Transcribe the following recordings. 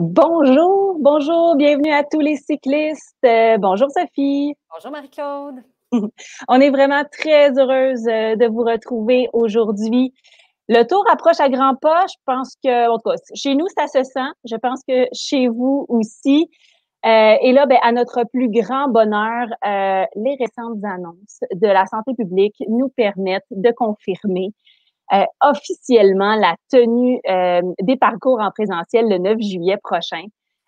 Bonjour, bonjour, bienvenue à tous les cyclistes. Bonjour Sophie. Bonjour Marie-Claude. On est vraiment très heureuse de vous retrouver aujourd'hui. Le tour approche à grands pas. Je pense que, en tout cas, chez nous, ça se sent. Je pense que chez vous aussi. Et là, ben, à notre plus grand bonheur, les récentes annonces de la santé publique nous permettent de confirmer officiellement la tenue des parcours en présentiel le 9 juillet prochain.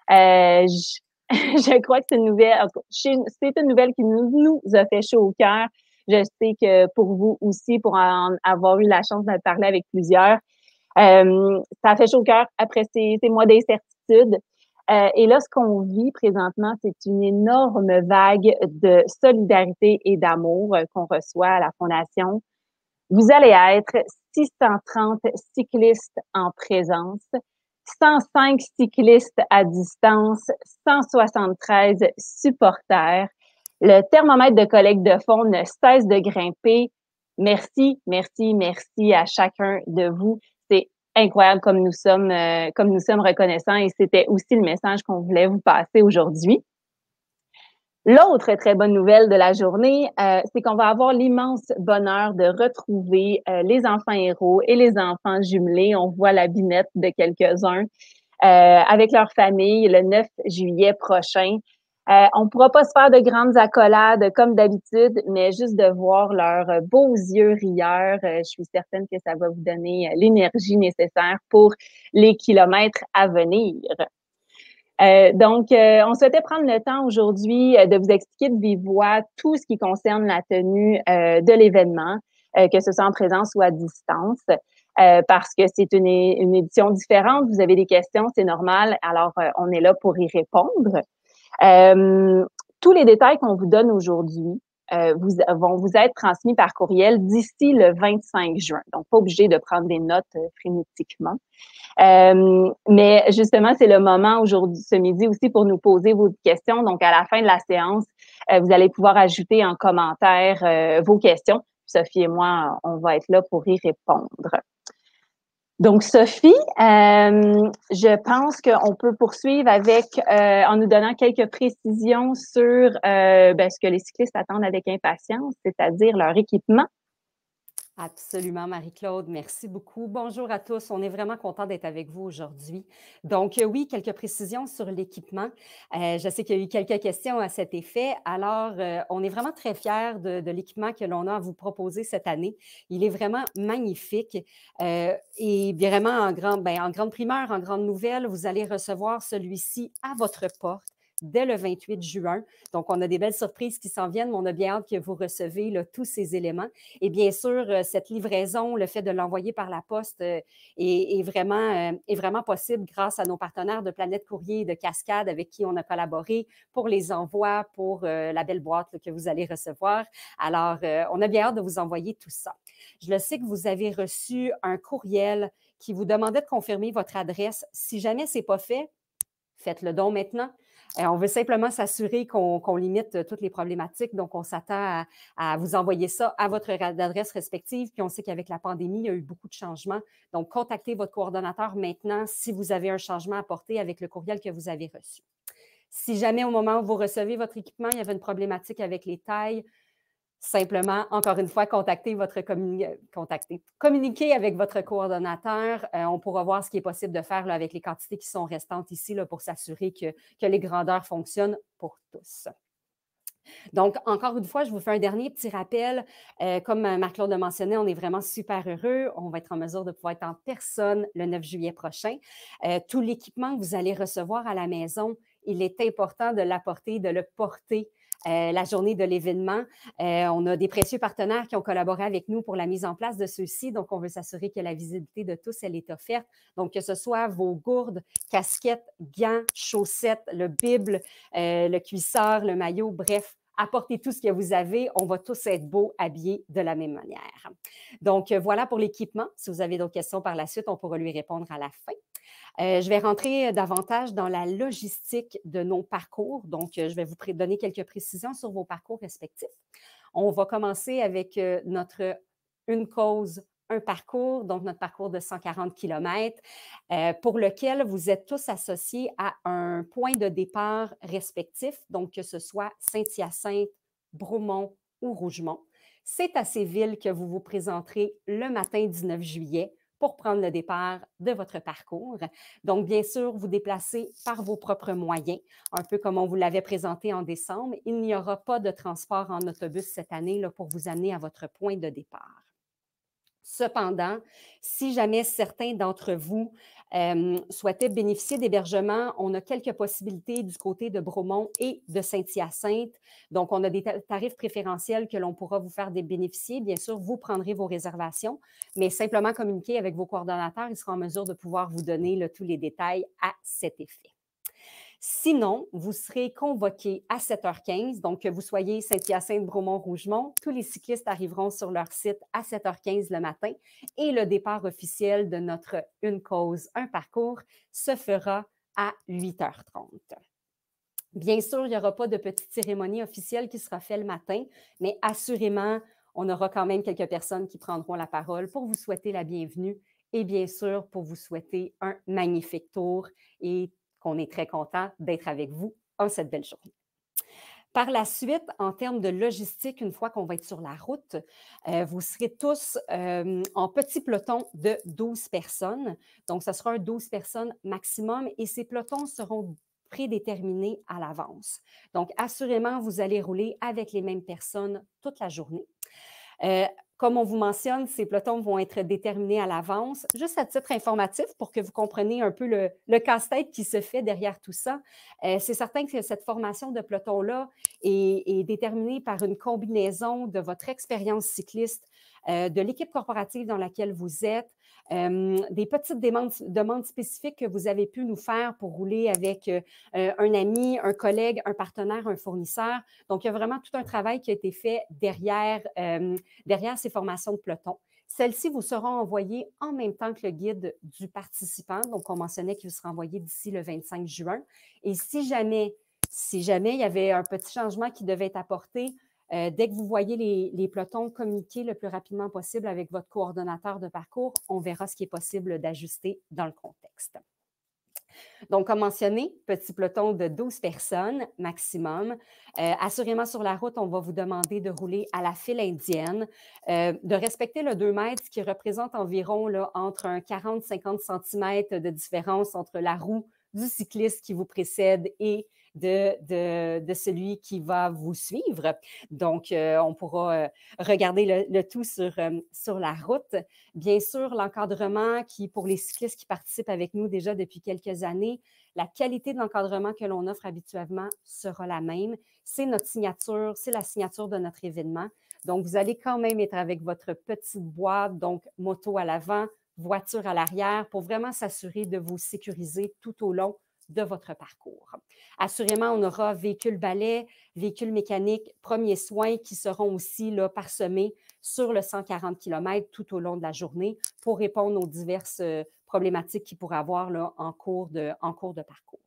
Je, je crois que c'est une nouvelle, en tout cas, c'est une nouvelle qui nous a fait chaud au cœur. Je sais que pour vous aussi, pour en avoir eu la chance de parler avec plusieurs, ça a fait chaud au cœur après ces mois d'incertitude. Et là, ce qu'on vit présentement, c'est une énorme vague de solidarité et d'amour qu'on reçoit à la Fondation. Vous allez être 630 cyclistes en présence, 105 cyclistes à distance, 173 supporters. Le thermomètre de collecte de fonds ne cesse de grimper. Merci, merci, merci à chacun de vous. C'est incroyable comme nous sommes reconnaissants et c'était aussi le message qu'on voulait vous passer aujourd'hui. L'autre très bonne nouvelle de la journée, c'est qu'on va avoir l'immense bonheur de retrouver les enfants héros et les enfants jumelés. On voit la binette de quelques-uns avec leur famille le 9 juillet prochain. On ne pourra pas se faire de grandes accolades comme d'habitude, mais juste de voir leurs beaux yeux rieurs, je suis certaine que ça va vous donner l'énergie nécessaire pour les kilomètres à venir. On souhaitait prendre le temps aujourd'hui de vous expliquer de vive voix tout ce qui concerne la tenue de l'événement, que ce soit en présence ou à distance, parce que c'est une édition différente. Vous avez des questions, c'est normal. Alors, on est là pour y répondre. Tous les détails qu'on vous donne aujourd'hui vont vous être transmis par courriel d'ici le 25 juin. Donc, pas obligé de prendre des notes frénétiquement. Mais justement, c'est le moment aujourd'hui, ce midi aussi, pour nous poser vos questions. Donc, à la fin de la séance, vous allez pouvoir ajouter en commentaire vos questions. Sophie et moi, on va être là pour y répondre. Donc, Sophie, je pense qu'on peut poursuivre avec en nous donnant quelques précisions sur ce que les cyclistes attendent avec impatience, c'est-à-dire leur équipement. Absolument, Marie-Claude. Merci beaucoup. Bonjour à tous. On est vraiment content d'être avec vous aujourd'hui. Donc, oui, quelques précisions sur l'équipement. Je sais qu'il y a eu quelques questions à cet effet. Alors, on est vraiment très fiers de l'équipement que l'on a à vous proposer cette année. Il est vraiment magnifique et vraiment en grande primeur, en grande nouvelle, vous allez recevoir celui-ci à votre porte dès le 28 juin. Donc, on a des belles surprises qui s'en viennent, mais on a bien hâte que vous recevez là, tous ces éléments. Et bien sûr, cette livraison, le fait de l'envoyer par la poste est vraiment possible grâce à nos partenaires de Planète Courrier et de Cascade avec qui on a collaboré pour les envois, pour la belle boîte là, que vous allez recevoir. Alors, on a bien hâte de vous envoyer tout ça. Je le sais que vous avez reçu un courriel qui vous demandait de confirmer votre adresse. Si jamais ce n'est pas fait, faites-le donc maintenant. On veut simplement s'assurer qu'on limite toutes les problématiques. Donc, on s'attend à vous envoyer ça à votre adresse respective. Puis, on sait qu'avec la pandémie, il y a eu beaucoup de changements. Donc, contactez votre coordonnateur maintenant si vous avez un changement à apporter avec le courriel que vous avez reçu. Si jamais, au moment où vous recevez votre équipement, il y avait une problématique avec les tailles, simplement, encore une fois, communiquer avec votre coordonnateur. On pourra voir ce qui est possible de faire là, avec les quantités qui sont restantes ici là, pour s'assurer que les grandeurs fonctionnent pour tous. Donc, encore une fois, je vous fais un dernier petit rappel. Comme Marc-Claude le mentionnait, on est vraiment super heureux. On va être en mesure de pouvoir être en personne le 9 juillet prochain. Tout l'équipement que vous allez recevoir à la maison, il est important de l'apporter, de le porter la journée de l'événement. On a des précieux partenaires qui ont collaboré avec nous pour la mise en place de ceux-ci. Donc, on veut s'assurer que la visibilité de tous, elle est offerte. Donc, que ce soit vos gourdes, casquettes, gants, chaussettes, le bible, le cuisseur, le maillot, bref, apportez tout ce que vous avez. On va tous être beaux, habillés de la même manière. Donc, voilà pour l'équipement. Si vous avez d'autres questions par la suite, on pourra lui répondre à la fin. Je vais rentrer davantage dans la logistique de nos parcours. Donc, je vais vous donner quelques précisions sur vos parcours respectifs. On va commencer avec notre Une cause un parcours, donc notre parcours de 140 km, pour lequel vous êtes tous associés à un point de départ respectif, donc que ce soit Saint-Hyacinthe, Bromont ou Rougemont. C'est à ces villes que vous vous présenterez le matin 19 juillet pour prendre le départ de votre parcours. Donc, bien sûr, vous déplacez par vos propres moyens, un peu comme on vous l'avait présenté en décembre. Il n'y aura pas de transport en autobus cette année là, pour vous amener à votre point de départ. Cependant, si jamais certains d'entre vous souhaitaient bénéficier d'hébergement, on a quelques possibilités du côté de Bromont et de Saint-Hyacinthe. Donc, on a des tarifs préférentiels que l'on pourra vous faire bénéficier. Bien sûr, vous prendrez vos réservations, mais simplement communiquer avec vos coordonnateurs, ils seront en mesure de pouvoir vous donner là, tous les détails à cet effet. Sinon, vous serez convoqué à 7h15, donc que vous soyez Saint-Hyacinthe, Bromont, Rougemont, tous les cyclistes arriveront sur leur site à 7h15 le matin et le départ officiel de notre Une cause, un parcours se fera à 8h30. Bien sûr, il n'y aura pas de petite cérémonie officielle qui sera faite le matin, mais assurément, on aura quand même quelques personnes qui prendront la parole pour vous souhaiter la bienvenue et bien sûr pour vous souhaiter un magnifique tour et qu'on est très content d'être avec vous en cette belle journée. Par la suite, en termes de logistique, une fois qu'on va être sur la route, vous serez tous en petit peloton de 12 personnes. Donc, ce sera un 12 personnes maximum et ces pelotons seront prédéterminés à l'avance. Donc, assurément, vous allez rouler avec les mêmes personnes toute la journée. Comme on vous mentionne, ces pelotons vont être déterminés à l'avance, juste à titre informatif pour que vous compreniez un peu le casse-tête qui se fait derrière tout ça. C'est certain que cette formation de peloton-là est déterminée par une combinaison de votre expérience cycliste, de l'équipe corporative dans laquelle vous êtes, des petites demandes spécifiques que vous avez pu nous faire pour rouler avec un ami, un collègue, un partenaire, un fournisseur. Donc, il y a vraiment tout un travail qui a été fait derrière ces formations de peloton. Celles-ci vous seront envoyées en même temps que le guide du participant. Donc, on mentionnait qu'il vous sera envoyé d'ici le 25 juin. Et si jamais il y avait un petit changement qui devait être apporté, dès que vous voyez les pelotons, communiquer le plus rapidement possible avec votre coordonnateur de parcours. On verra ce qui est possible d'ajuster dans le contexte. Donc, comme mentionné, petit peloton de 12 personnes maximum. Assurément, sur la route, on va vous demander de rouler à la file indienne, de respecter le 2 mètres, ce qui représente environ là, entre un 40-50 cm de différence entre la roue du cycliste qui vous précède et de celui qui va vous suivre. Donc, on pourra regarder le tout sur la route. Bien sûr, l'encadrement qui, pour les cyclistes qui participent avec nous déjà depuis quelques années, la qualité de l'encadrement que l'on offre habituellement sera la même. C'est notre signature, c'est la signature de notre événement. Donc, vous allez quand même être avec votre petite boîte, donc moto à l'avant, voiture à l'arrière, pour vraiment s'assurer de vous sécuriser tout au long de votre parcours. Assurément, on aura véhicule balai, véhicule mécanique, premiers soins qui seront aussi là, parsemés sur le 140 km tout au long de la journée pour répondre aux diverses problématiques qu'il pourrait avoir là, en cours de parcours.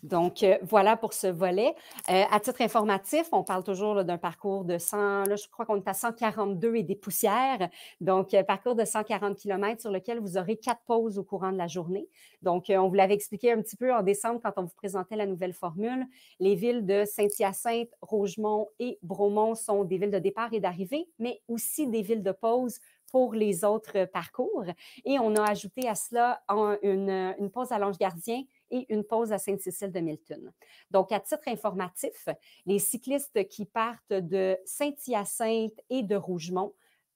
Donc, voilà pour ce volet. À titre informatif, on parle toujours d'un parcours de 100, là, je crois qu'on est à 142 et des poussières. Donc, parcours de 140 km sur lequel vous aurez 4 pauses au courant de la journée. Donc, on vous l'avait expliqué un petit peu en décembre quand on vous présentait la nouvelle formule. Les villes de Saint-Hyacinthe, Rougemont et Bromont sont des villes de départ et d'arrivée, mais aussi des villes de pause pour les autres parcours. Et on a ajouté à cela une pause à l'Ange-Gardien et une pause à Sainte-Cécile de Milton. Donc, à titre informatif, les cyclistes qui partent de Saint-Hyacinthe et de Rougemont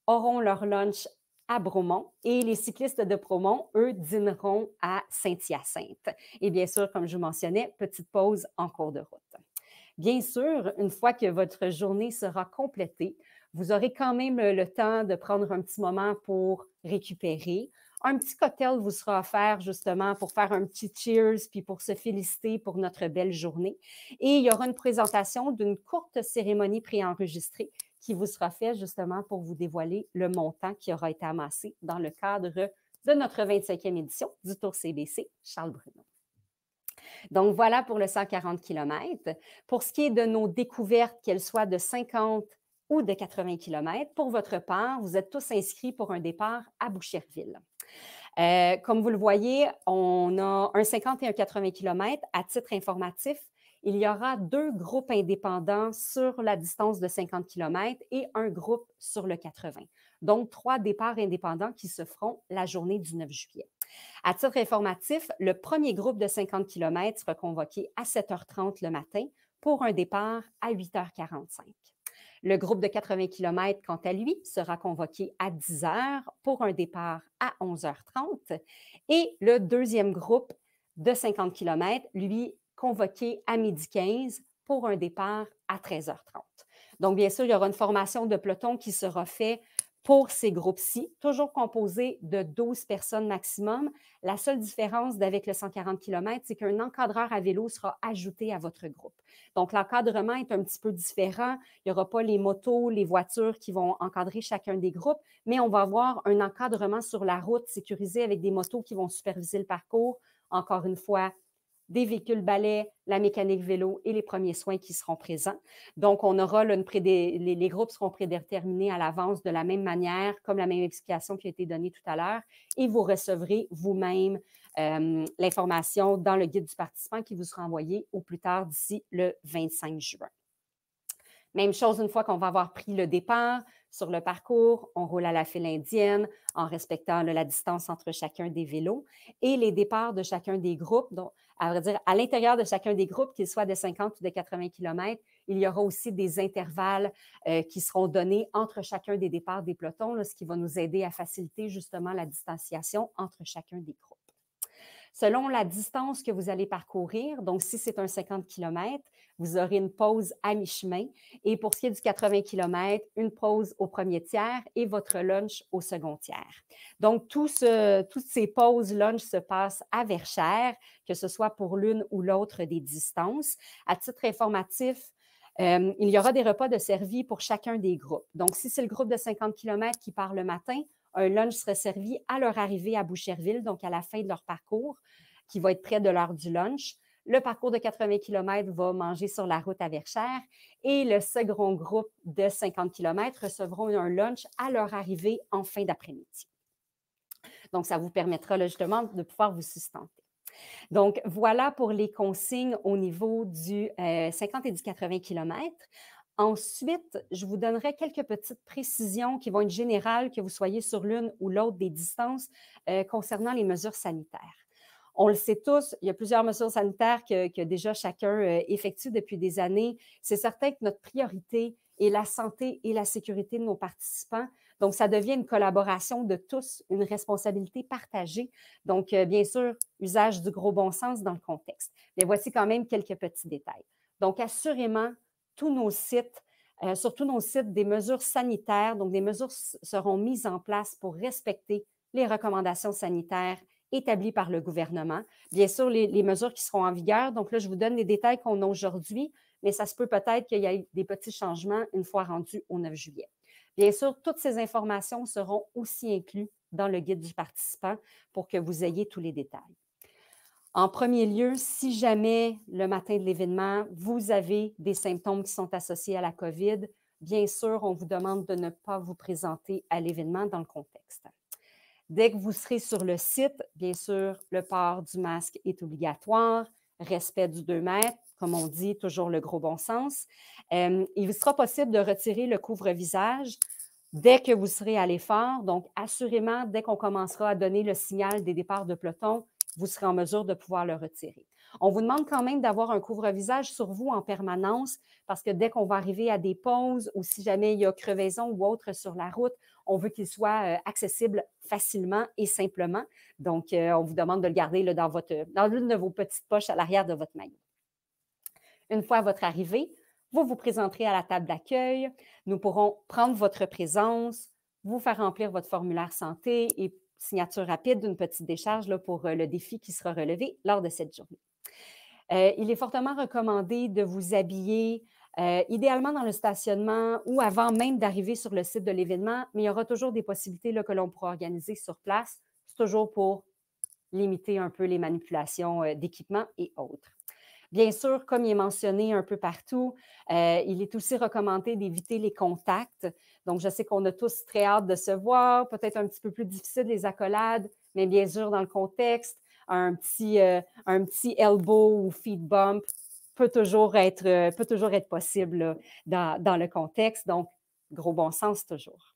auront leur lunch à Bromont et les cyclistes de Bromont, eux, dîneront à Saint-Hyacinthe. Et bien sûr, comme je vous mentionnais, petite pause en cours de route. Bien sûr, une fois que votre journée sera complétée, vous aurez quand même le temps de prendre un petit moment pour récupérer. Un petit cocktail vous sera offert justement pour faire un petit cheers puis pour se féliciter pour notre belle journée. Et il y aura une présentation d'une courte cérémonie préenregistrée qui vous sera faite justement pour vous dévoiler le montant qui aura été amassé dans le cadre de notre 25e édition du Tour CBC Charles Bruno. Donc, voilà pour le 140 km. Pour ce qui est de nos découvertes, qu'elles soient de 50 ou de 80 km. Pour votre part, vous êtes tous inscrits pour un départ à Boucherville. Comme vous le voyez, on a un 50 et un 80 km. À titre informatif, il y aura 2 groupes indépendants sur la distance de 50 km et un groupe sur le 80. Donc, 3 départs indépendants qui se feront la journée du 9 juillet. À titre informatif, le premier groupe de 50 km sera convoqué à 7h30 le matin pour un départ à 8h45. Le groupe de 80 km, quant à lui, sera convoqué à 10h pour un départ à 11h30. Et le deuxième groupe de 50 km, lui, convoqué à 12h15 pour un départ à 13h30. Donc, bien sûr, il y aura une formation de peloton qui sera faite pour ces groupes-ci, toujours composés de 12 personnes maximum. La seule différence d'avec le 140 km, c'est qu'un encadreur à vélo sera ajouté à votre groupe. Donc, l'encadrement est un petit peu différent. Il n'y aura pas les motos, les voitures qui vont encadrer chacun des groupes, mais on va avoir un encadrement sur la route sécurisé avec des motos qui vont superviser le parcours. Encore une fois, des véhicules balais, la mécanique vélo et les premiers soins qui seront présents. Donc, on aura là, les groupes seront prédéterminés à l'avance de la même manière, comme la même explication qui a été donnée tout à l'heure, et vous recevrez vous-même l'information dans le guide du participant qui vous sera envoyé au plus tard d'ici le 25 juin. Même chose une fois qu'on va avoir pris le départ sur le parcours, on roule à la file indienne en respectant la distance entre chacun des vélos et les départs de chacun des groupes. Donc, à vrai dire, à l'intérieur de chacun des groupes, qu'ils soient de 50 ou de 80 km, il y aura aussi des intervalles qui seront donnés entre chacun des départs des pelotons, là, ce qui va nous aider à faciliter justement la distanciation entre chacun des groupes. Selon la distance que vous allez parcourir, donc si c'est un 50 km, vous aurez une pause à mi-chemin et pour ce qui est du 80 km, une pause au premier tiers et votre lunch au second tiers. Donc, toutes ces pauses lunch se passent à Verchères, que ce soit pour l'une ou l'autre des distances. À titre informatif, il y aura des repas de servis pour chacun des groupes. Donc, si c'est le groupe de 50 km qui part le matin, un lunch serait servi à leur arrivée à Boucherville, donc à la fin de leur parcours, qui va être près de l'heure du lunch. Le parcours de 80 km va manger sur la route à Verchères et le second groupe de 50 km recevront un lunch à leur arrivée en fin d'après-midi. Donc, ça vous permettra là, justement de pouvoir vous sustenter. Donc, voilà pour les consignes au niveau du 50 et du 80 km. Ensuite, je vous donnerai quelques petites précisions qui vont être générales, que vous soyez sur l'une ou l'autre des distances concernant les mesures sanitaires. On le sait tous, il y a plusieurs mesures sanitaires que déjà chacun effectue depuis des années. C'est certain que notre priorité est la santé et la sécurité de nos participants. Donc, ça devient une collaboration de tous, une responsabilité partagée. Donc, bien sûr, usage du gros bon sens dans le contexte. Mais voici quand même quelques petits détails. Donc, assurément, sur tous nos sites, des mesures sanitaires, donc des mesures seront mises en place pour respecter les recommandations sanitaires établies par le gouvernement. Bien sûr, les mesures qui seront en vigueur, donc là, je vous donne les détails qu'on a aujourd'hui, mais ça se peut peut-être qu'il y ait des petits changements une fois rendus au 9 juillet. Bien sûr, toutes ces informations seront aussi incluses dans le guide du participant pour que vous ayez tous les détails. En premier lieu, si jamais le matin de l'événement, vous avez des symptômes qui sont associés à la COVID, bien sûr, on vous demande de ne pas vous présenter à l'événement dans le contexte. Dès que vous serez sur le site, bien sûr, le port du masque est obligatoire, respect du 2 mètres, comme on dit, toujours le gros bon sens. Il sera possible de retirer le couvre-visage dès que vous serez à l'effort. Donc, assurément, dès qu'on commencera à donner le signal des départs de peloton, vous serez en mesure de pouvoir le retirer. On vous demande quand même d'avoir un couvre-visage sur vous en permanence parce que dès qu'on va arriver à des pauses ou si jamais il y a crevaison ou autre sur la route, on veut qu'il soit accessible facilement et simplement. Donc, on vous demande de le garder là, dans l'une de vos petites poches à l'arrière de votre maillot. Une fois à votre arrivée, vous vous présenterez à la table d'accueil. Nous pourrons prendre votre présence, vous faire remplir votre formulaire santé et signature rapide d'une petite décharge là, pour le défi qui sera relevé lors de cette journée. Il est fortement recommandé de vous habiller idéalement dans le stationnement ou avant même d'arriver sur le site de l'événement, mais il y aura toujours des possibilités là, que l'on pourra organiser sur place. C'est toujours pour limiter un peu les manipulations d'équipement et autres. Bien sûr, comme il est mentionné un peu partout, il est aussi recommandé d'éviter les contacts. Donc, je sais qu'on a tous très hâte de se voir, peut-être un petit peu plus difficile les accolades, mais bien sûr, dans le contexte, un petit elbow ou feet bump peut toujours être possible là, dans le contexte. Donc, gros bon sens toujours.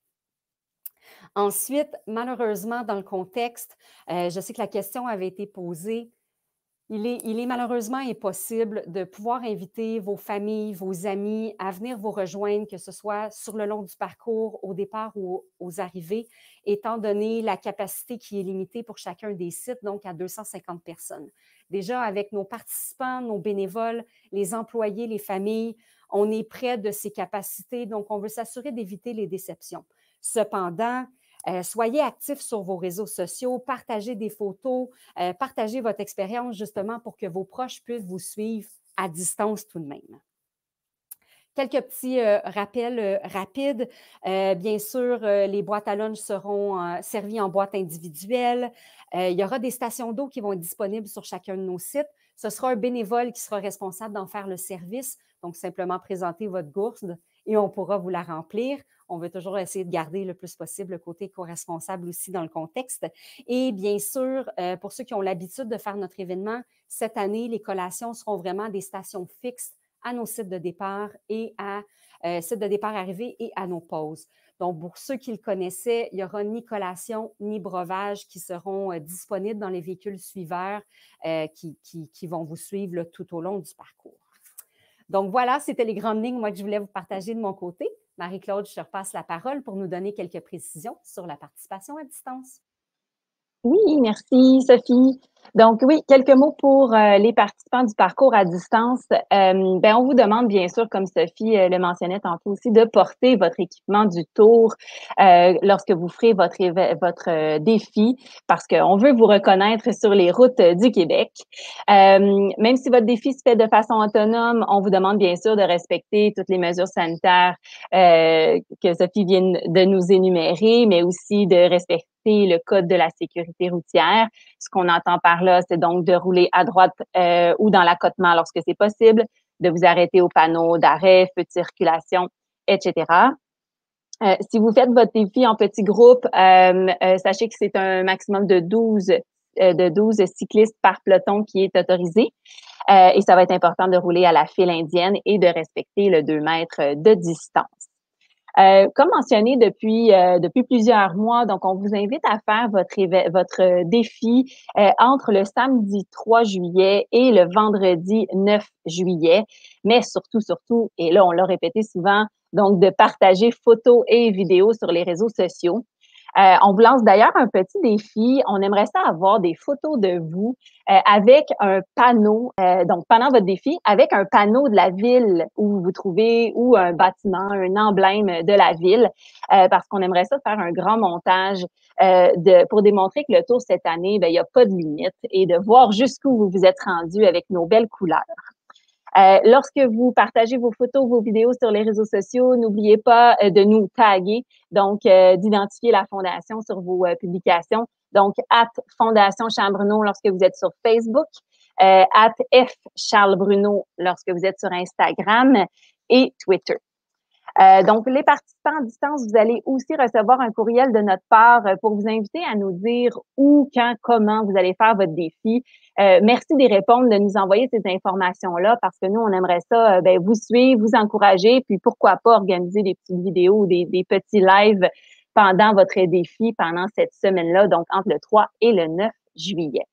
Ensuite, malheureusement, dans le contexte, je sais que la question avait été posée. Il est malheureusement impossible de pouvoir inviter vos familles, vos amis à venir vous rejoindre, que ce soit sur le long du parcours, au départ ou aux arrivées, étant donné la capacité qui est limitée pour chacun des sites, donc à 250 personnes. Déjà, avec nos participants, nos bénévoles, les employés, les familles, on est près de ces capacités, donc on veut s'assurer d'éviter les déceptions. Cependant, soyez actifs sur vos réseaux sociaux, partagez des photos, partagez votre expérience justement pour que vos proches puissent vous suivre à distance tout de même. Quelques petits rappels rapides. Bien sûr, les boîtes à lunch seront servies en boîte individuelle. Il y aura des stations d'eau qui vont être disponibles sur chacun de nos sites. Ce sera un bénévole qui sera responsable d'en faire le service. Donc, simplement présenter votre gourde et on pourra vous la remplir. On veut toujours essayer de garder le plus possible le côté co-responsable aussi dans le contexte. Et bien sûr, pour ceux qui ont l'habitude de faire notre événement, cette année, les collations seront vraiment des stations fixes à nos sites de départ et à sites de départ arrivés et à nos pauses. Donc, pour ceux qui le connaissaient, il n'y aura ni collation ni breuvage qui seront disponibles dans les véhicules suiveurs qui vont vous suivre là, tout au long du parcours. Donc, voilà, c'était les grandes lignes, moi, que je voulais vous partager de mon côté. Marie-Claude, je te repasse la parole pour nous donner quelques précisions sur la participation à distance. Oui, merci Sophie. Donc oui, quelques mots pour les participants du parcours à distance. On vous demande bien sûr, comme Sophie le mentionnait tantôt aussi, de porter votre équipement du tour lorsque vous ferez votre défi, parce qu'on veut vous reconnaître sur les routes du Québec. Même si votre défi se fait de façon autonome, on vous demande bien sûr de respecter toutes les mesures sanitaires que Sophie vient de nous énumérer, mais aussi de respecter le code de la sécurité routière. Ce qu'on entend par là, c'est donc de rouler à droite ou dans l'accotement lorsque c'est possible, de vous arrêter au panneau d'arrêt, feu de circulation, etc. Si vous faites votre défi en petit groupe, sachez que c'est un maximum de 12 cyclistes par peloton qui est autorisé. Et ça va être important de rouler à la file indienne et de respecter le 2 mètres de distance. Comme mentionné depuis plusieurs mois, donc on vous invite à faire votre défi entre le samedi 3 juillet et le vendredi 9 juillet. Mais surtout, et là on l'a répété souvent, donc de partager photos et vidéos sur les réseaux sociaux. On vous lance d'ailleurs un petit défi. On aimerait ça avoir des photos de vous avec un panneau, donc pendant votre défi, avec un panneau de la ville où vous vous trouvez ou un bâtiment, un emblème de la ville, parce qu'on aimerait ça faire un grand montage pour démontrer que le tour cette année, il n'y a pas de limite et de voir jusqu'où vous vous êtes rendu avec nos belles couleurs. Lorsque vous partagez vos photos, vos vidéos sur les réseaux sociaux, n'oubliez pas de nous taguer, donc d'identifier la fondation sur vos publications. Donc, @Fondation Charles Bruno lorsque vous êtes sur Facebook, @FCharlesBruno lorsque vous êtes sur Instagram et Twitter. Donc, les participants à distance, vous allez aussi recevoir un courriel de notre part pour vous inviter à nous dire où, quand, comment vous allez faire votre défi. Merci d'y répondre, de nous envoyer ces informations-là parce que nous, on aimerait ça vous suivre, vous encourager, puis pourquoi pas organiser des petites vidéos ou des petits lives pendant votre défi, pendant cette semaine-là, donc entre le 3 et le 9 juillet.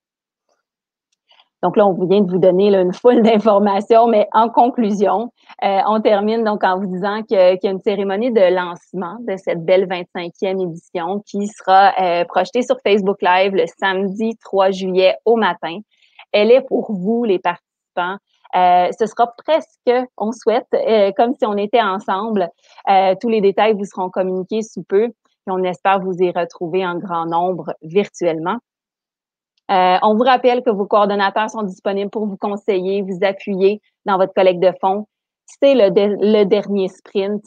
Donc là, on vient de vous donner là, une foule d'informations, mais en conclusion, on termine donc en vous disant qu'il y a une cérémonie de lancement de cette belle 25e édition qui sera projetée sur Facebook Live le samedi 3 juillet au matin. Elle est pour vous, les participants. Ce sera presque, on souhaite, comme si on était ensemble. Tous les détails vous seront communiqués sous peu et on espère vous y retrouver en grand nombre virtuellement. On vous rappelle que vos coordonnateurs sont disponibles pour vous conseiller, vous appuyer dans votre collecte de fonds. C'est le dernier sprint.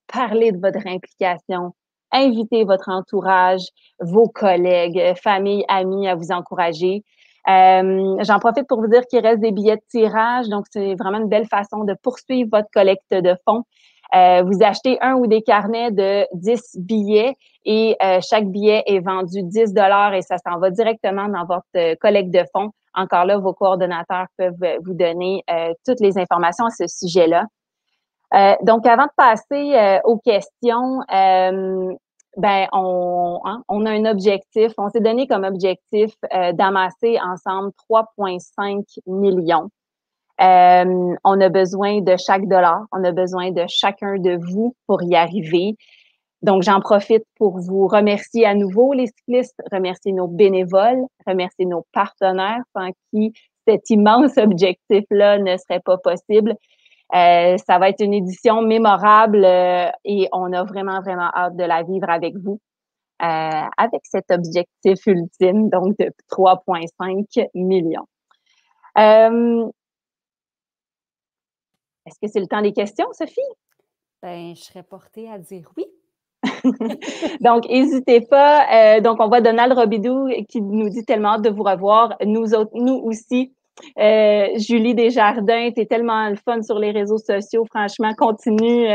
Parlez de votre implication. Invitez votre entourage, vos collègues, famille, amis à vous encourager. J'en profite pour vous dire qu'il reste des billets de tirage, donc c'est vraiment une belle façon de poursuivre votre collecte de fonds. Vous achetez un ou des carnets de 10 billets et chaque billet est vendu 10 et ça s'en va directement dans votre collecte de fonds. Encore là, vos coordonnateurs peuvent vous donner toutes les informations à ce sujet-là. Donc, avant de passer aux questions, on a un objectif. On s'est donné comme objectif d'amasser ensemble 3,5 millions. On a besoin de chaque dollar. On a besoin de chacun de vous pour y arriver. Donc, j'en profite pour vous remercier à nouveau, les cyclistes, remercier nos bénévoles, remercier nos partenaires sans qui cet immense objectif-là ne serait pas possible. Ça va être une édition mémorable et on a vraiment, vraiment hâte de la vivre avec vous, avec cet objectif ultime, donc de 3,5 millions. Est-ce que c'est le temps des questions, Sophie? Ben, je serais portée à dire oui. Donc, n'hésitez pas. Donc, on voit Donald Robidoux qui nous dit tellement hâte de vous revoir. Nous aussi. Julie Desjardins, t'es tellement le fun sur les réseaux sociaux. Franchement, continue.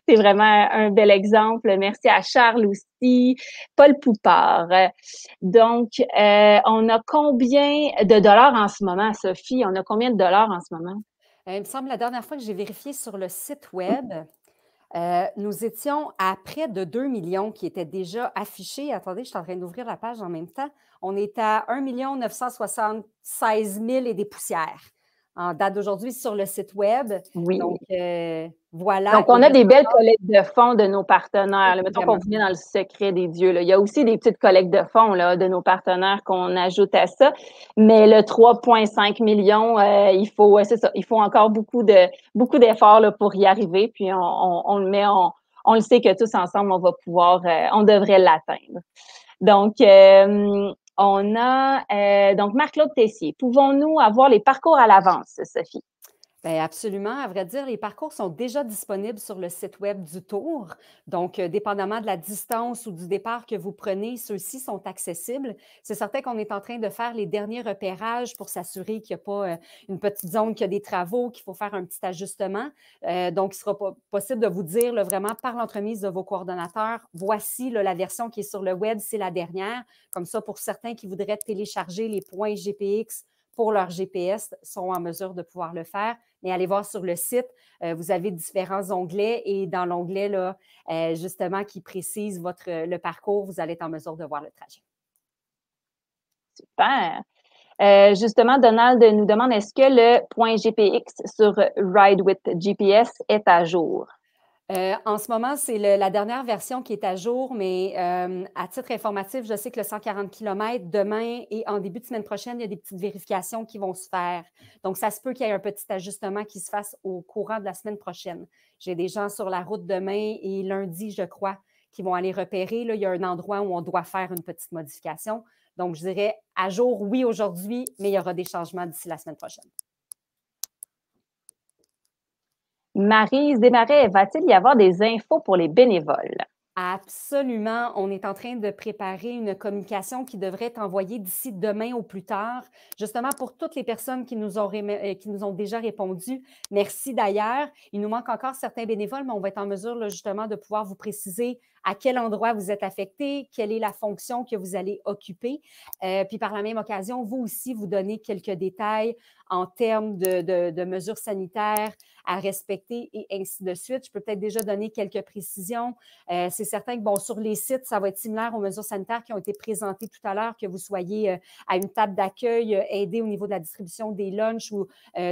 T'es vraiment un bel exemple. Merci à Charles aussi. Paul Poupard. Donc, on a combien de dollars en ce moment, Sophie? On a combien de dollars en ce moment? Il me semble la dernière fois que j'ai vérifié sur le site web, nous étions à près de 2 millions qui étaient déjà affichés. Attendez, je suis en train d'ouvrir la page en même temps. On est à 1 976 000 et des poussières en date d'aujourd'hui sur le site web. Oui. Donc, voilà. Donc, on a des belles collectes de fonds de nos partenaires. Là, mettons qu'on venait dans le secret des dieux. Là. Il y a aussi des petites collectes de fonds là, de nos partenaires qu'on ajoute à ça. Mais le 3,5 millions, c'est ça. Il faut encore beaucoup d'efforts là, pour y arriver. Puis on le met, on le sait que tous ensemble, on va pouvoir, on devrait l'atteindre. Donc, on a donc Marc-Claude Tessier. Pouvons-nous avoir les parcours à l'avance, Sophie? Bien, absolument. À vrai dire, les parcours sont déjà disponibles sur le site web du Tour. Donc, dépendamment de la distance ou du départ que vous prenez, ceux-ci sont accessibles. C'est certain qu'on est en train de faire les derniers repérages pour s'assurer qu'il n'y a pas une petite zone qui a des travaux, qu'il faut faire un petit ajustement. Donc, il ne sera pas possible de vous dire là, vraiment par l'entremise de vos coordonnateurs, voici là, la version qui est sur le web, c'est la dernière. Comme ça, pour certains qui voudraient télécharger les points GPX pour leur GPS, sont en mesure de pouvoir le faire. Mais allez voir sur le site, vous avez différents onglets et dans l'onglet là, justement qui précise le parcours, vous allez être en mesure de voir le trajet. Super. Justement, Donald nous demande, est-ce que le point GPX sur Ride with GPS est à jour? En ce moment, c'est la dernière version qui est à jour, mais à titre informatif, je sais que le 140 km, demain et en début de semaine prochaine, il y a des petites vérifications qui vont se faire. Donc, ça se peut qu'il y ait un petit ajustement qui se fasse au courant de la semaine prochaine. J'ai des gens sur la route demain et lundi, je crois, qui vont aller repérer. Là, il y a un endroit où on doit faire une petite modification. Donc, je dirais à jour, oui, aujourd'hui, mais il y aura des changements d'ici la semaine prochaine. Maryse Desmarais, va-t-il y avoir des infos pour les bénévoles? Absolument. On est en train de préparer une communication qui devrait être envoyée d'ici demain au plus tard, justement pour toutes les personnes qui nous ont déjà répondu. Merci d'ailleurs. Il nous manque encore certains bénévoles, mais on va être en mesure là, justement de pouvoir vous préciser à quel endroit vous êtes affecté, quelle est la fonction que vous allez occuper. Puis par la même occasion, vous aussi, vous donnez quelques détails en termes de mesures sanitaires à respecter et ainsi de suite. Je peux peut-être déjà donner quelques précisions. C'est certain que, bon, sur les sites, ça va être similaire aux mesures sanitaires qui ont été présentées tout à l'heure, que vous soyez à une table d'accueil, aidé au niveau de la distribution des lunchs ou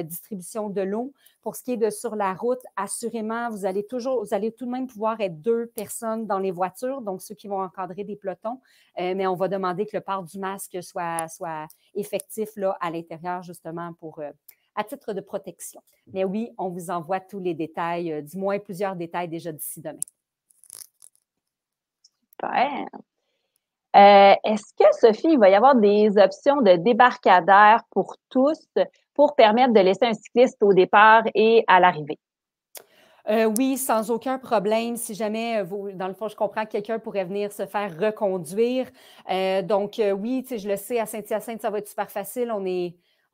distribution de l'eau. Pour ce qui est de sur la route, assurément, vous allez tout de même pouvoir être 2 personnes dans les voitures, donc ceux qui vont encadrer des pelotons, mais on va demander que le port du masque soit effectif là, à l'intérieur, justement, à titre de protection. Mais oui, on vous envoie tous les détails, du moins plusieurs détails déjà d'ici demain. Super. Est-ce que, Sophie, il va y avoir des options de débarcadère pour tous pour permettre de laisser un cycliste au départ et à l'arrivée? Oui, sans aucun problème. Si jamais, dans le fond, je comprends que quelqu'un pourrait venir se faire reconduire. Donc, oui, tu sais, je le sais, à Saint-Hyacinthe, ça va être super facile.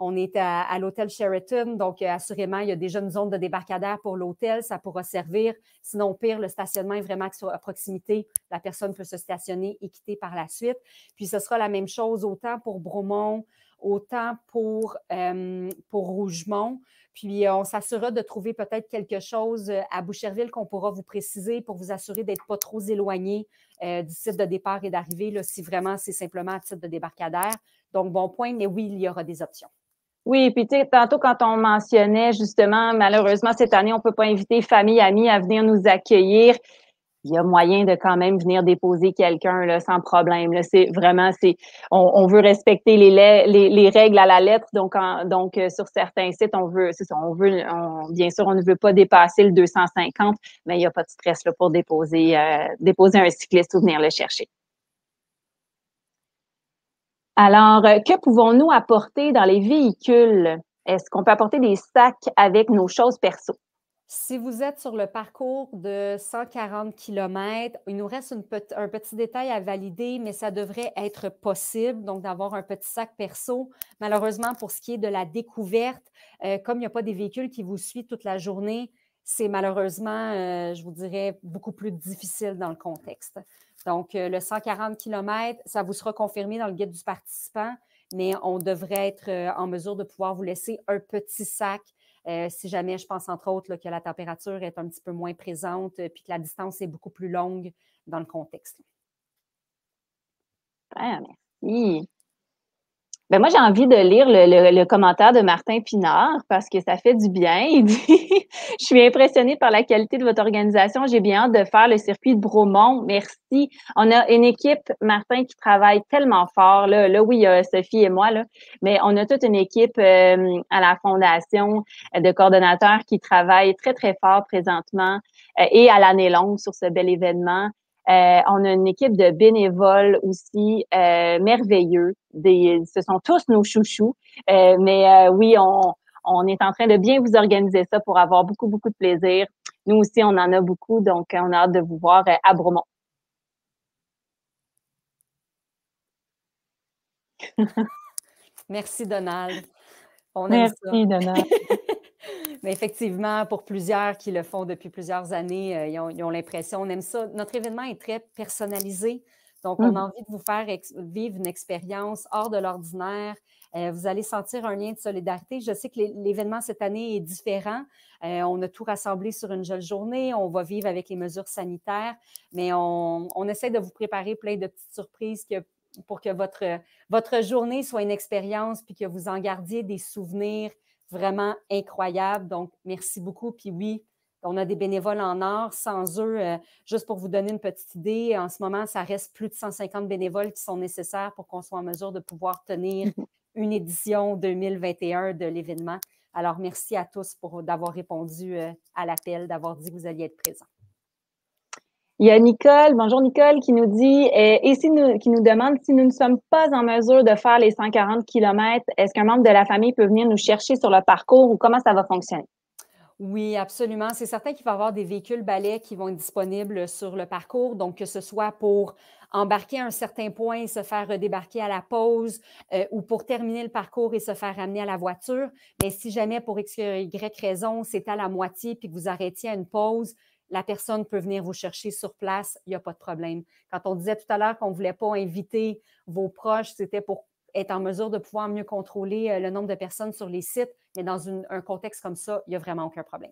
On est à l'hôtel Sheraton, donc assurément, il y a déjà une zone de débarcadère pour l'hôtel, ça pourra servir. Sinon, au pire, le stationnement est vraiment à proximité. La personne peut se stationner et quitter par la suite. Puis, ce sera la même chose autant pour Bromont, autant pour Rougemont. Puis, on s'assurera de trouver peut-être quelque chose à Boucherville qu'on pourra vous préciser pour vous assurer d'être pas trop éloigné du site de départ et d'arrivée, là, si vraiment c'est simplement à titre de débarcadère. Donc, bon point, mais oui, il y aura des options. Oui, puis tu sais, tantôt quand on mentionnait justement, malheureusement, cette année, on peut pas inviter famille, amis à venir nous accueillir. Il y a moyen de quand même venir déposer quelqu'un là, sans problème. Là. C'est vraiment, on veut respecter les règles à la lettre. Donc, sur certains sites, on veut, c'est ça, bien sûr, on ne veut pas dépasser le 250, mais il n'y a pas de stress là, pour déposer un cycliste ou venir le chercher. Alors, que pouvons-nous apporter dans les véhicules? Est-ce qu'on peut apporter des sacs avec nos choses perso? Si vous êtes sur le parcours de 140 km, il nous reste un petit détail à valider, mais ça devrait être possible, donc d'avoir un petit sac perso. Malheureusement, pour ce qui est de la découverte, comme il n'y a pas des véhicules qui vous suivent toute la journée, c'est malheureusement, je vous dirais, beaucoup plus difficile dans le contexte. Donc, le 140 km, ça vous sera confirmé dans le guide du participant, mais on devrait être en mesure de pouvoir vous laisser un petit sac si jamais, je pense entre autres là, que la température est un petit peu moins présente puis que la distance est beaucoup plus longue dans le contexte. Ah, merci. Ben moi, j'ai envie de lire le commentaire de Martin Pinard parce que ça fait du bien. Il dit Je suis impressionnée par la qualité de votre organisation. J'ai bien hâte de faire le circuit de Bromont. Merci. On a une équipe, Martin, qui travaille tellement fort. Là oui, il y a Sophie et moi, là, mais on a toute une équipe à la Fondation de coordonnateurs qui travaillent très, très fort présentement et à l'année longue sur ce bel événement. On a une équipe de bénévoles aussi merveilleux. Ce sont tous nos chouchous. Mais oui, on est en train de bien vous organiser ça pour avoir beaucoup, beaucoup de plaisir. Nous aussi, on en a beaucoup, donc on a hâte de vous voir à Bromont. Merci, Donald. On aime ça. Merci, Donna. Mais effectivement, pour plusieurs qui le font depuis plusieurs années, ils ont l'impression, on aime ça. Notre événement est très personnalisé. Donc, on a envie de vous faire vivre une expérience hors de l'ordinaire. Vous allez sentir un lien de solidarité. Je sais que l'événement cette année est différent. On a tout rassemblé sur une seule journée. On va vivre avec les mesures sanitaires, mais on essaie de vous préparer plein de petites surprises pour que votre journée soit une expérience puis que vous en gardiez des souvenirs vraiment incroyables. Donc, merci beaucoup. Puis oui, on a des bénévoles en or. Sans eux, juste pour vous donner une petite idée, en ce moment, ça reste plus de 150 bénévoles qui sont nécessaires pour qu'on soit en mesure de pouvoir tenir une édition 2021 de l'événement. Alors, merci à tous d'avoir répondu à l'appel, d'avoir dit que vous alliez être présents. Il y a Nicole, bonjour Nicole, qui nous dit qui nous demande si nous ne sommes pas en mesure de faire les 140 km, est-ce qu'un membre de la famille peut venir nous chercher sur le parcours ou comment ça va fonctionner? Oui, absolument. C'est certain qu'il va y avoir des véhicules balais qui vont être disponibles sur le parcours, donc que ce soit pour embarquer à un certain point et se faire redébarquer à la pause ou pour terminer le parcours et se faire ramener à la voiture. Mais si jamais pour X, Y raison, c'est à la moitié puis que vous arrêtiez à une pause, la personne peut venir vous chercher sur place, il n'y a pas de problème. Quand on disait tout à l'heure qu'on ne voulait pas inviter vos proches, c'était pour être en mesure de pouvoir mieux contrôler le nombre de personnes sur les sites, mais dans un contexte comme ça, il n'y a vraiment aucun problème.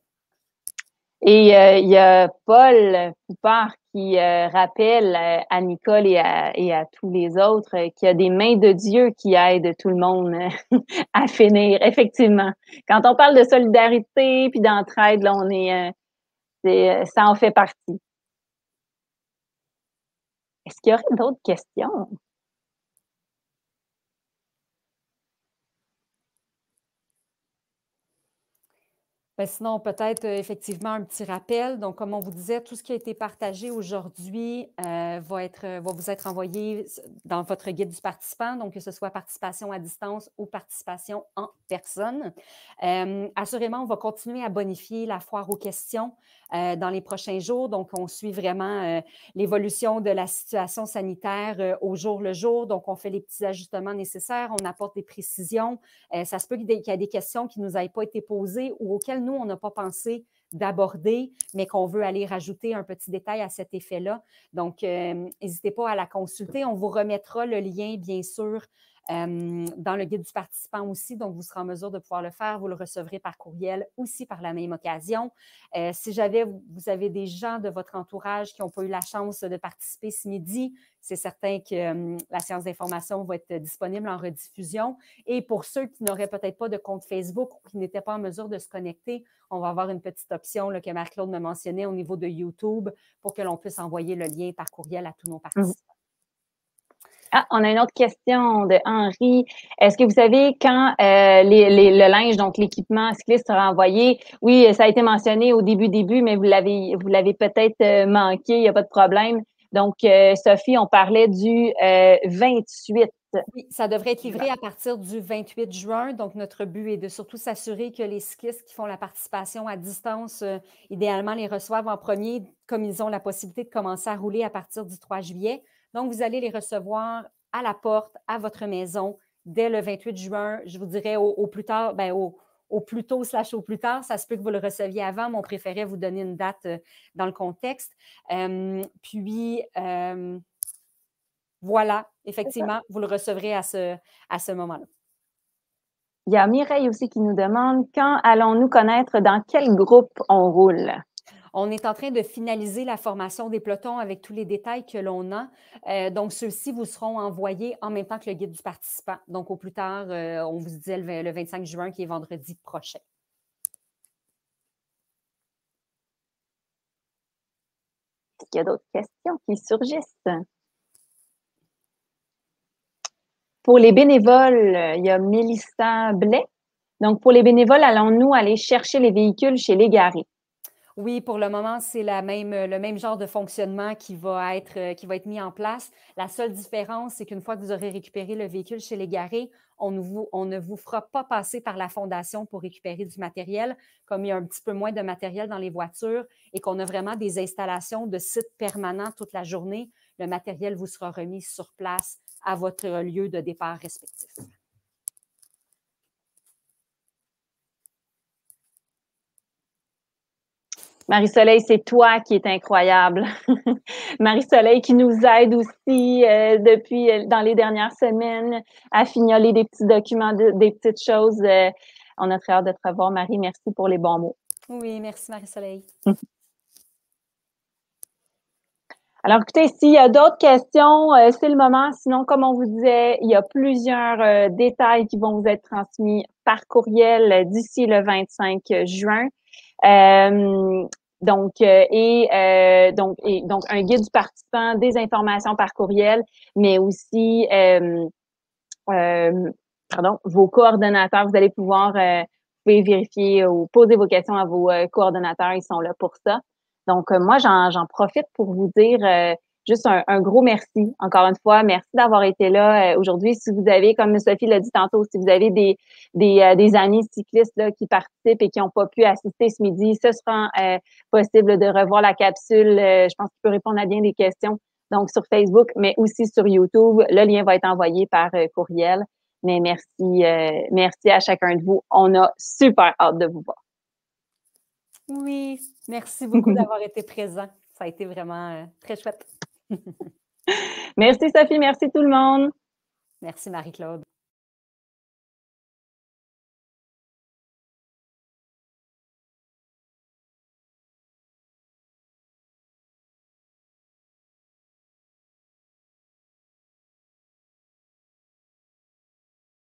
Et il y a Paul Poupard qui rappelle à Nicole et à tous les autres qu'il y a des mains de Dieu qui aident tout le monde à finir. Effectivement, quand on parle de solidarité puis d'entraide, là, ça en fait partie. Est-ce qu'il y aurait d'autres questions? Ben, sinon, peut-être effectivement un petit rappel. Donc, comme on vous disait, tout ce qui a été partagé aujourd'hui va vous être envoyé dans votre guide du participant, donc que ce soit participation à distance ou participation en personne. Assurément, on va continuer à bonifier la foire aux questions dans les prochains jours. Donc, on suit vraiment l'évolution de la situation sanitaire au jour le jour. Donc, on fait les petits ajustements nécessaires, on apporte des précisions. Ça se peut qu'il y ait des questions qui ne nous aient pas été posées ou auxquelles nous, on n'a pas pensé d'aborder, mais qu'on veut aller rajouter un petit détail à cet effet-là. Donc, n'hésitez pas à la consulter. On vous remettra le lien, bien sûr, dans le guide du participant aussi, donc vous serez en mesure de pouvoir le faire. Vous le recevrez par courriel aussi par la même occasion. Si vous avez des gens de votre entourage qui n'ont pas eu la chance de participer ce midi, c'est certain que la séance d'information va être disponible en rediffusion. Et pour ceux qui n'auraient peut-être pas de compte Facebook ou qui n'étaient pas en mesure de se connecter, on va avoir une petite option là, que Marie-Claude me mentionnait au niveau de YouTube pour que l'on puisse envoyer le lien par courriel à tous nos participants. Ah, on a une autre question de Henri. Est-ce que vous savez quand le linge, donc l'équipement cycliste sera envoyé? Oui, ça a été mentionné au début, mais vous l'avez peut-être manqué, il n'y a pas de problème. Donc, Sophie, on parlait du 28. Oui, ça devrait être livré à partir du 28 juin. Donc, notre but est de surtout s'assurer que les cyclistes qui font la participation à distance, idéalement, les reçoivent en premier, comme ils ont la possibilité de commencer à rouler à partir du 3 juillet. Donc, vous allez les recevoir à la porte, à votre maison, dès le 28 juin. Je vous dirais au plus tard, au plus tôt / au plus tard. Ça se peut que vous le receviez avant, mais on préférait vous donner une date dans le contexte. Voilà, effectivement, vous le recevrez à ce moment-là. Il y a Mireille aussi qui nous demande quand allons-nous connaître dans quel groupe on roule? On est en train de finaliser la formation des pelotons avec tous les détails que l'on a. Donc, ceux-ci vous seront envoyés en même temps que le guide du participant. Donc, au plus tard, on vous disait le 25 juin, qui est vendredi prochain. Est-ce qu'il y a d'autres questions qui surgissent? Pour les bénévoles, il y a Mélissa Blais. Donc, pour les bénévoles, allons-nous aller chercher les véhicules chez les garés? Oui, pour le moment, c'est le même genre de fonctionnement qui va être mis en place. La seule différence, c'est qu'une fois que vous aurez récupéré le véhicule chez les garés, on ne vous fera pas passer par la fondation pour récupérer du matériel, comme il y a un petit peu moins de matériel dans les voitures et qu'on a vraiment des installations de sites permanents toute la journée. Le matériel vous sera remis sur place à votre lieu de départ respectif. Marie-Soleil, c'est toi qui es incroyable. Marie-Soleil qui nous aide aussi depuis dans les dernières semaines à fignoler des petits documents, des petites choses. On a très hâte de te revoir, Marie. Merci pour les bons mots. Oui, merci Marie-Soleil. Alors, écoutez, s'il y a d'autres questions, c'est le moment. Sinon, comme on vous disait, il y a plusieurs détails qui vont vous être transmis par courriel d'ici le 25 juin. Donc un guide du participant, des informations par courriel, mais aussi vos coordonnateurs. Vous allez pouvoir vous pouvez vérifier ou poser vos questions à vos coordonnateurs, ils sont là pour ça. Donc moi j'en profite pour vous dire juste un gros merci. Encore une fois, merci d'avoir été là aujourd'hui. Si vous avez, comme Sophie l'a dit tantôt, si vous avez des amis cyclistes là, qui participent et qui n'ont pas pu assister ce midi, ce sera possible de revoir la capsule. Je pense qu'il peut répondre à bien des questions. Donc, sur Facebook, mais aussi sur YouTube. Le lien va être envoyé par courriel. Mais merci à chacun de vous. On a super hâte de vous voir. Oui, merci beaucoup d'avoir été présent. Ça a été vraiment très chouette. Merci Sophie, merci tout le monde. Merci Marie-Claude.